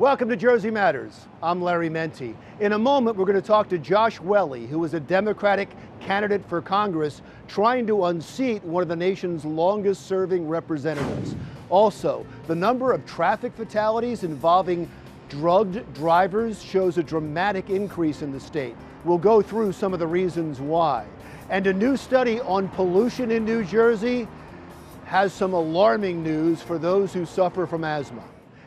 Welcome to Jersey Matters. I'm Larry Menti. In a moment, we're going to talk to Josh Welle, who is a Democratic candidate for Congress trying to unseat one of the nation's longest-serving representatives. Also, the number of traffic fatalities involving drugged drivers shows a dramatic increase in the state. We'll go through some of the reasons why. And a new study on pollution in New Jersey has some alarming news for those who suffer from asthma.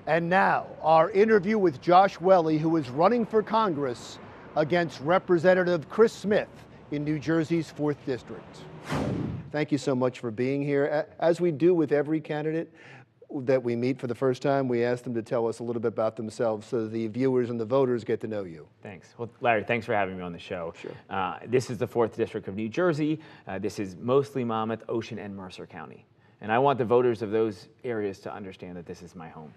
And now, our interview with Josh Welle, who is running for Congress against Representative Chris Smith in New Jersey's 4th District. Thank you so much for being here. As we do with every candidate that we meet for the first time, we ask them to tell us a little bit about themselves so the viewers and the voters get to know you. Thanks. Well, Larry, thanks for having me on the show. Sure. This is the 4th District of New Jersey. This is mostly Monmouth, Ocean, and Mercer County. And I want the voters of those areas to understand that this is my home,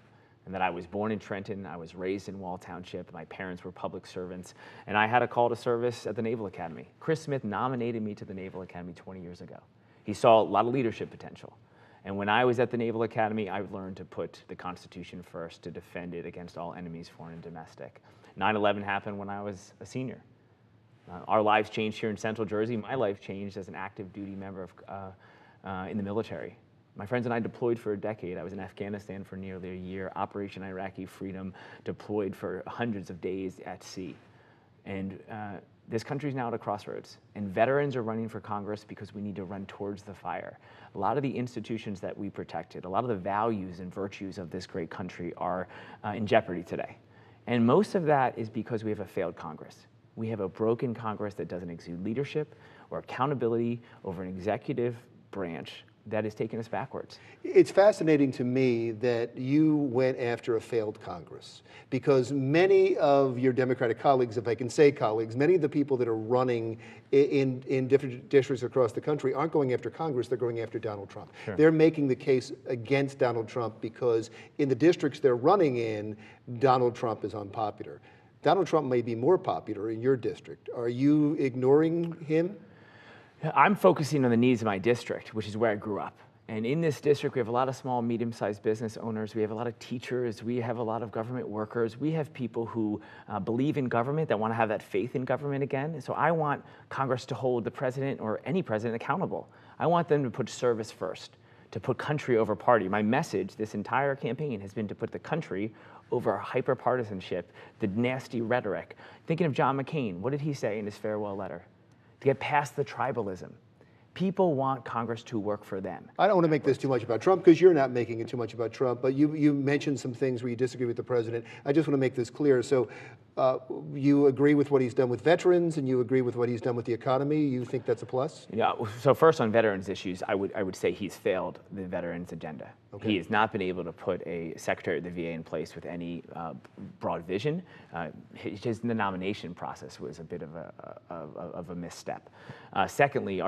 and that I was born in Trenton, I was raised in Wall Township, my parents were public servants, and I had a call to service at the Naval Academy. Chris Smith nominated me to the Naval Academy 20 years ago. He saw a lot of leadership potential. And when I was at the Naval Academy, I learned to put the Constitution first, to defend it against all enemies, foreign and domestic. 9/11 happened when I was a senior. Our lives changed here in Central Jersey. My life changed as an active duty member in the military. My friends and I deployed for a decade. I was in Afghanistan for nearly a year, Operation Iraqi Freedom, deployed for hundreds of days at sea. And this country's now at a crossroads. And veterans are running for Congress because we need to run towards the fire. A lot of the institutions that we protected, a lot of the values and virtues of this great country are in jeopardy today. And most of that is because we have a failed Congress. We have a broken Congress that doesn't exude leadership or accountability over an executive branch that is taking us backwards. It's fascinating to me that you went after a failed Congress, because many of your Democratic colleagues, if I can say colleagues, many of the people that are running in different districts across the country aren't going after Congress, they're going after Donald Trump. Sure. They're making the case against Donald Trump because in the districts they're running in, Donald Trump is unpopular. Donald Trump may be more popular in your district. Are you ignoring him? I'm focusing on the needs of my district, which is where I grew up. And in this district, we have a lot of small, medium-sized business owners. We have a lot of teachers. We have a lot of government workers. We have people who believe in government, that want to have that faith in government again. So I want Congress to hold the president or any president accountable. I want them to put service first, to put country over party. My message this entire campaign has been to put the country over hyper-partisanship, the nasty rhetoric. Thinking of John McCain, what did he say in his farewell letter? To get past the tribalism. People want Congress to work for them. I don't want to make this too much about Trump, because you're not making it too much about Trump, but you mentioned some things where you disagree with the president. I just want to make this clear. So you agree with what he's done with veterans, and you agree with what he's done with the economy. You think that's a plus? Yeah, so first on veterans issues, I would say he's failed the veterans agenda. Okay. He has not been able to put a secretary of the VA in place with any broad vision. The nomination process was a bit of a misstep. Secondly,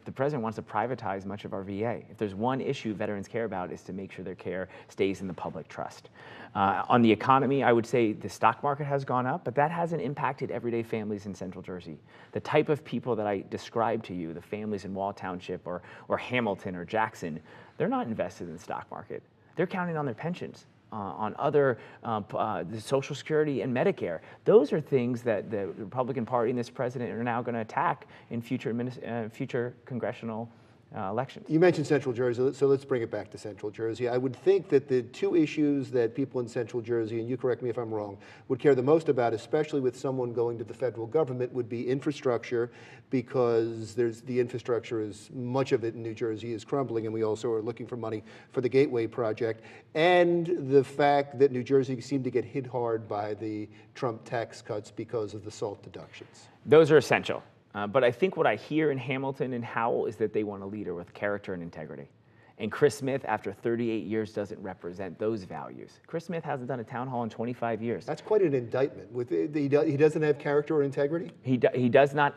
the president wants to privatize much of our VA. If there's one issue veterans care about, is to make sure their care stays in the public trust. On the economy, I would say the stock market has gone up, but that hasn't impacted everyday families in Central Jersey. The type of people that I described to you, the families in Wall Township or Hamilton or Jackson, they're not invested in the stock market. They're counting on their pensions, on other the Social Security and Medicare. Those are things that the Republican Party and this president are now going to attack in future congressional elections. You mentioned Central Jersey, so let's bring it back to Central Jersey. I would think that the two issues that people in Central Jersey, and you correct me if I'm wrong, would care the most about, especially with someone going to the federal government, would be infrastructure, because the infrastructure, is much of it in New Jersey is crumbling, and we also are looking for money for the Gateway project, and the fact that New Jersey seemed to get hit hard by the Trump tax cuts because of the SALT deductions. Those are essential. But I think what I hear in Hamilton and Howell is that they want a leader with character and integrity. And Chris Smith, after 38 years, doesn't represent those values. Chris Smith hasn't done a town hall in 25 years. That's quite an indictment. He doesn't have character or integrity? He has not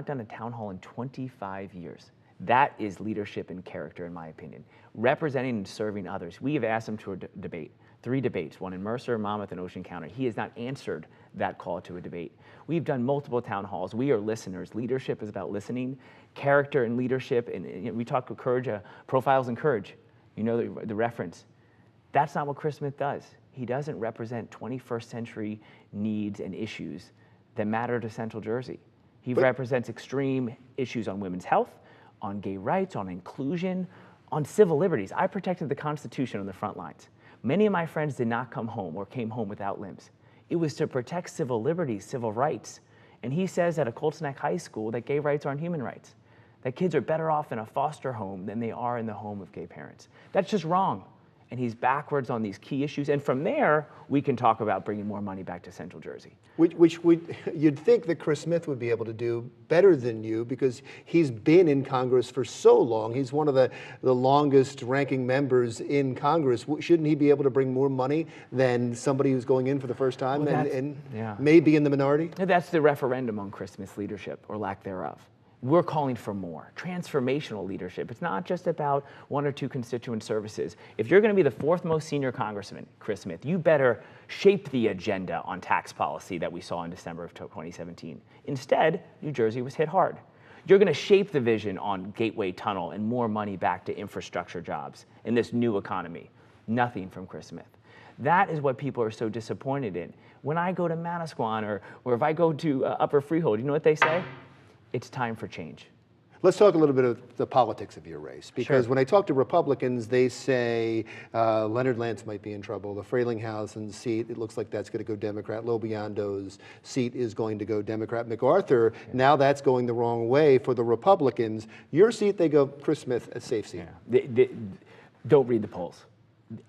done a town hall in 25 years. That is leadership and character, in my opinion. Representing and serving others. We have asked him to debate. 3 debates, one in Mercer, Monmouth, and Ocean County. He has not answered that call to a debate. We've done multiple town halls. We are listeners. Leadership is about listening. Character and leadership, and we talk with courage, profiles in courage. You know the reference. That's not what Chris Smith does. he doesn't represent 21st century needs and issues that matter to Central Jersey. He represents extreme issues on women's health, on gay rights, on inclusion, on civil liberties. I protected the Constitution on the front lines. Many of my friends did not come home or came home without limbs. It was to protect civil liberties, civil rights. And he says at a Colts Neck High School that gay rights aren't human rights, that kids are better off in a foster home than they are in the home of gay parents. That's just wrong. And he's backwards on these key issues. And from there, we can talk about bringing more money back to Central Jersey. Which you'd think that Chris Smith would be able to do better than you, because he's been in Congress for so long. He's one of the longest ranking members in Congress. Shouldn't he be able to bring more money than somebody who's going in for the first time and may be in the minority? That's the referendum on Chris Smith's leadership, or lack thereof. We're calling for more transformational leadership. It's not just about one or two constituent services. If you're going to be the fourth most senior congressman, Chris Smith, you better shape the agenda on tax policy that we saw in December of 2017. Instead, New Jersey was hit hard. You're going to shape the vision on Gateway Tunnel and more money back to infrastructure jobs in this new economy. Nothing from Chris Smith. That is what people are so disappointed in. When I go to Manasquan or if I go to Upper Freehold, you know what they say? It's time for change. Let's talk a little bit of the politics of your race, because Sure. when I talk to Republicans, they say Leonard Lance might be in trouble. The Fraylinghausen seat, it looks like that's going to go Democrat. Lobiando's seat is going to go Democrat. MacArthur, now that's going the wrong way for the Republicans. Your seat, they go Chris Smith, a safe seat. Don't read the polls.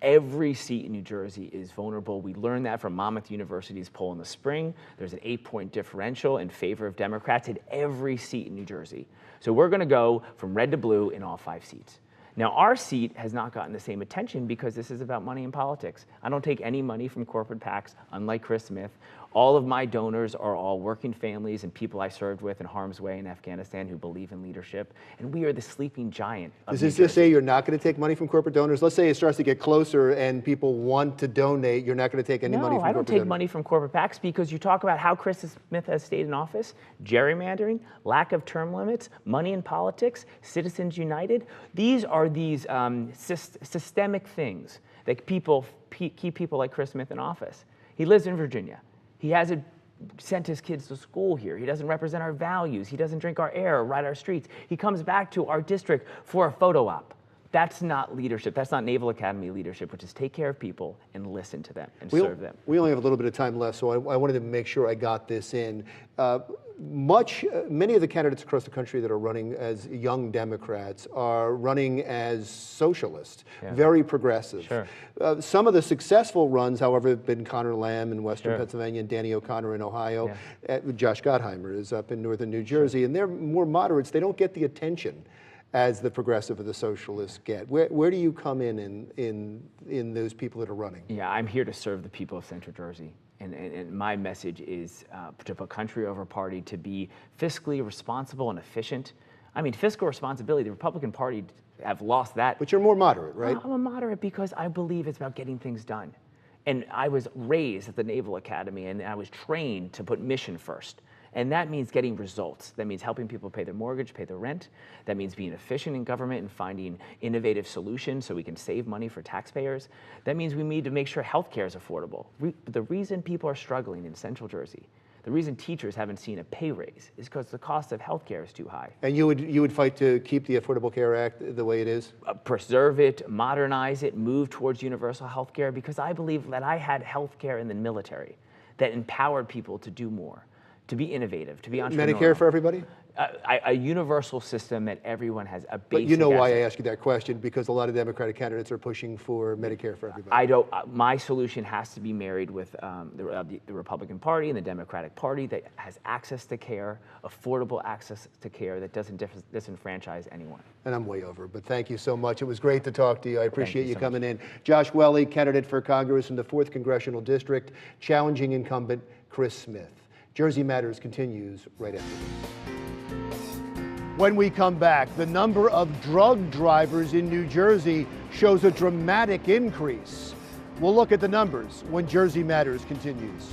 Every seat in New Jersey is vulnerable. We learned that from Monmouth University's poll in the spring. There's an 8-point differential in favor of Democrats in every seat in New Jersey. So we're going to go from red to blue in all 5 seats. Now, our seat has not gotten the same attention because this is about money and politics. I don't take any money from corporate PACs, unlike Chris Smith. All of my donors are all working families and people I served with in harm's way in Afghanistan who believe in leadership. And we are the sleeping giant of Does New this just Jersey. say you're not going to take money from corporate donors? Let's say it starts to get closer and people want to donate. You're not going to take any money from corporate donors? No, I don't take money from corporate PACs, because you talk about how Chris Smith has stayed in office, gerrymandering, lack of term limits, money in politics, Citizens United. These are these systemic things that keep people like Chris Smith in office. He lives in Virginia. He hasn't sent his kids to school here. He doesn't represent our values. He doesn't drink our air or ride our streets. He comes back to our district for a photo op. That's not leadership. That's not Naval Academy leadership, which is take care of people and listen to them and serve them. We only have a little bit of time left, so I wanted to make sure I got this in. Many of the candidates across the country that are running as young Democrats are running as socialists, very progressive. Sure. Some of the successful runs, however, have been Connor Lamb in Western Pennsylvania and Danny O'Connor in Ohio. Josh Gottheimer is up in northern New Jersey, and they're more moderates. They don't get the attention as the progressive or the socialists get. Where do you come in those people that are running? Yeah, I'm here to serve the people of Central Jersey. And my message is to put country over party, to be fiscally responsible and efficient. I mean, fiscal responsibility, the Republican Party have lost that. But you're more moderate, right? I'm a moderate because I believe it's about getting things done. And I was raised at the Naval Academy, and I was trained to put mission first. And that means getting results. That means helping people pay their mortgage, pay their rent. That means being efficient in government and finding innovative solutions so we can save money for taxpayers. That means we need to make sure healthcare is affordable. The reason people are struggling in Central Jersey, the reason teachers haven't seen a pay raise, is because the cost of healthcare is too high. And you would fight to keep the Affordable Care Act the way it is? Preserve it, modernize it, move towards universal healthcare, because I believe that I had healthcare in the military that empowered people to do more, to be innovative, to be entrepreneurial. Medicare for everybody? A universal system that everyone has a basic. But you know why I ask you that question, because a lot of Democratic candidates are pushing for Medicare for everybody. My solution has to be married with the Republican Party and the Democratic Party that has access to care, affordable access to care that doesn't disenfranchise anyone. And I'm way over, but thank you so much. It was great to talk to you. I appreciate you so coming in. Josh Welle, candidate for Congress in the 4th Congressional District, challenging incumbent Chris Smith. Jersey Matters continues right after this. When we come back, the number of drug drivers in New Jersey shows a dramatic increase. We'll look at the numbers when Jersey Matters continues.